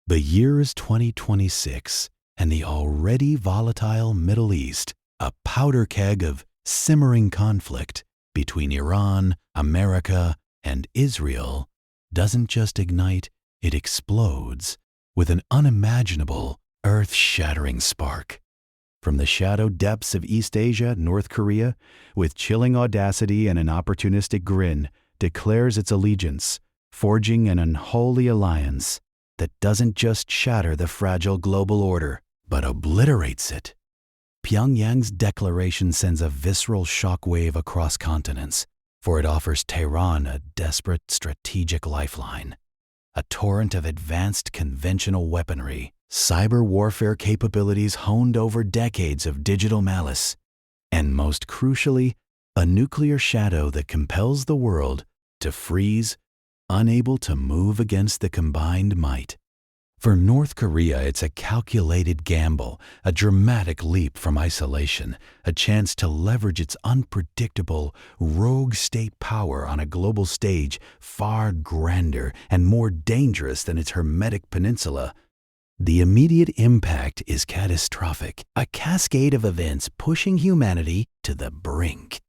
The year is 2026, and the already volatile Middle East, a powder keg of simmering conflict between Iran, America, and Israel, doesn't just ignite, it explodes with an unimaginable, earth-shattering spark. From the shadow depths of East Asia, North Korea, with chilling audacity and an opportunistic grin, declares its allegiance, forging an unholy alliance that doesn't just shatter the fragile global order, but obliterates it. Pyongyang's declaration sends a visceral shockwave across continents, for it offers Tehran a desperate strategic lifeline. A torrent of advanced conventional weaponry, cyber warfare capabilities honed over decades of digital malice, and most crucially, a nuclear shadow that compels the world to freeze, unable to move against the combined might. For North Korea, it's a calculated gamble, a dramatic leap from isolation, a chance to leverage its unpredictable, rogue state power on a global stage far grander and more dangerous than its hermetic peninsula. The immediate impact is catastrophic, a cascade of events pushing humanity to the brink.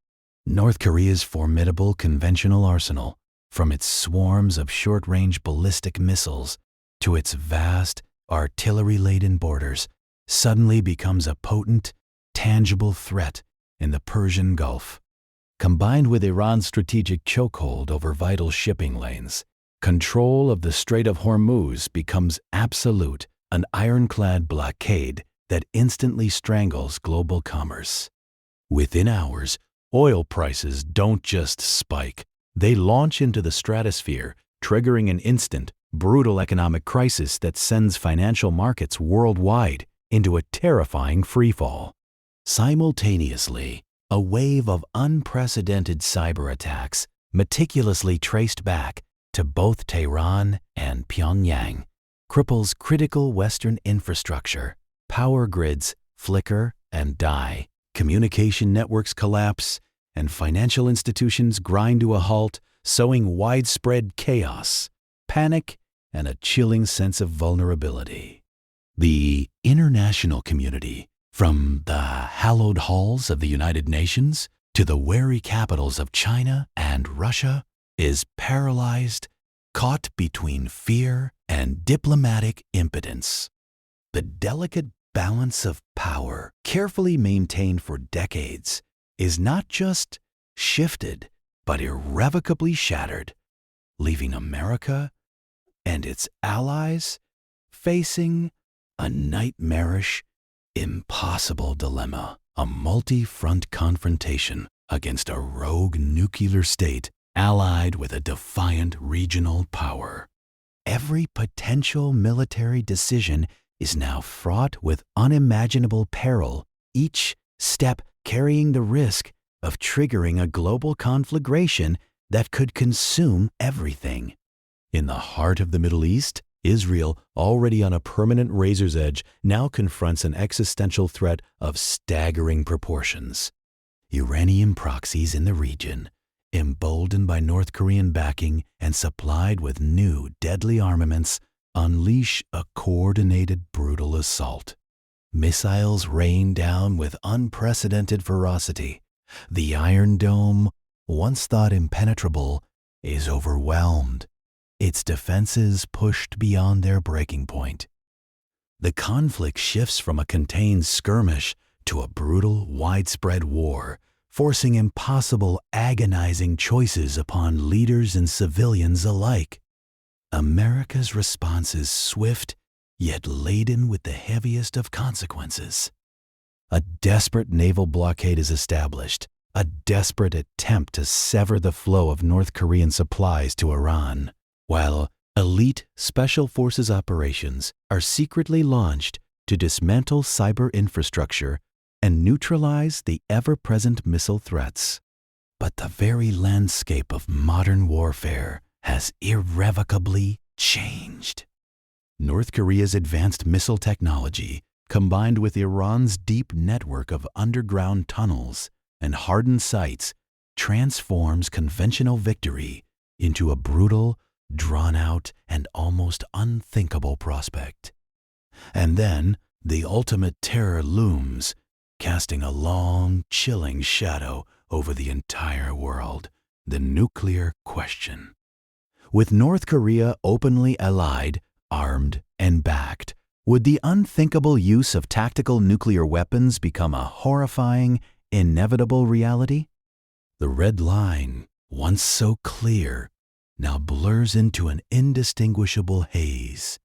North Korea's formidable conventional arsenal, from its swarms of short-range ballistic missiles to its vast, artillery-laden borders, suddenly becomes a potent, tangible threat in the Persian Gulf. Combined with Iran's strategic chokehold over vital shipping lanes, control of the Strait of Hormuz becomes absolute, an ironclad blockade that instantly strangles global commerce. Within hours, oil prices don't just spike, they launch into the stratosphere, triggering an instant, brutal economic crisis that sends financial markets worldwide into a terrifying freefall. Simultaneously, a wave of unprecedented cyber attacks, meticulously traced back to both Tehran and Pyongyang, cripples critical Western infrastructure. Power grids flicker and die, communication networks collapse, and financial institutions grind to a halt, sowing widespread chaos, panic, and a chilling sense of vulnerability. The international community, from the hallowed halls of the United Nations to the wary capitals of China and Russia, is paralyzed, caught between fear and diplomatic impotence. The delicate balance of power, carefully maintained for decades, is not just shifted, but irrevocably shattered, leaving America and its allies facing a nightmarish, impossible dilemma, a multi-front confrontation against a rogue nuclear state allied with a defiant regional power. Every potential military decision is now fraught with unimaginable peril, each step carrying the risk of triggering a global conflagration that could consume everything. In the heart of the Middle East, Israel, already on a permanent razor's edge, now confronts an existential threat of staggering proportions. Iranian proxies in the region, emboldened by North Korean backing and supplied with new deadly armaments, unleash a coordinated, brutal assault. Missiles rain down with unprecedented ferocity. The Iron Dome, once thought impenetrable, is overwhelmed, its defenses pushed beyond their breaking point. The conflict shifts from a contained skirmish to a brutal, widespread war, forcing impossible, agonizing choices upon leaders and civilians alike. America's response is swift, yet laden with the heaviest of consequences. A desperate naval blockade is established, a desperate attempt to sever the flow of North Korean supplies to Iran, while elite special forces operations are secretly launched to dismantle cyber infrastructure and neutralize the ever-present missile threats. But the very landscape of modern warfare has irrevocably changed. North Korea's advanced missile technology, combined with Iran's deep network of underground tunnels and hardened sites, transforms conventional victory into a brutal, drawn-out, and almost unthinkable prospect. And then the ultimate terror looms, casting a long, chilling shadow over the entire world: the nuclear question. With North Korea openly allied, armed, and backed, would the unthinkable use of tactical nuclear weapons become a horrifying, inevitable reality? The red line, once so clear, now blurs into an indistinguishable haze.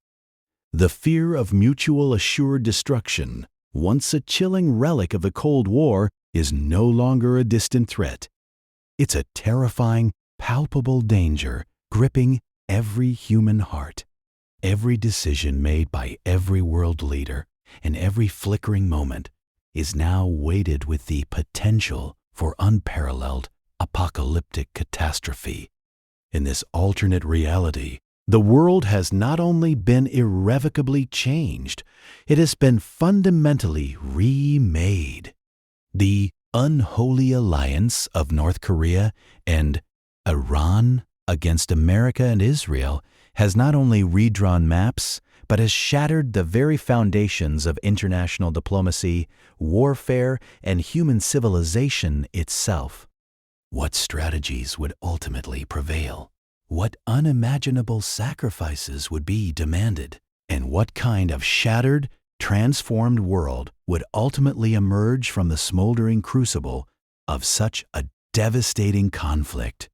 The fear of mutual assured destruction, once a chilling relic of the Cold War, is no longer a distant threat. It's a terrifying, palpable danger gripping every human heart. Every decision made by every world leader and every flickering moment is now weighted with the potential for unparalleled apocalyptic catastrophe. In this alternate reality, the world has not only been irrevocably changed, it has been fundamentally remade. The unholy alliance of North Korea and Iran against America and Israel has not only redrawn maps, but has shattered the very foundations of international diplomacy, warfare, and human civilization itself. What strategies would ultimately prevail? What unimaginable sacrifices would be demanded? And what kind of shattered, transformed world would ultimately emerge from the smoldering crucible of such a devastating conflict?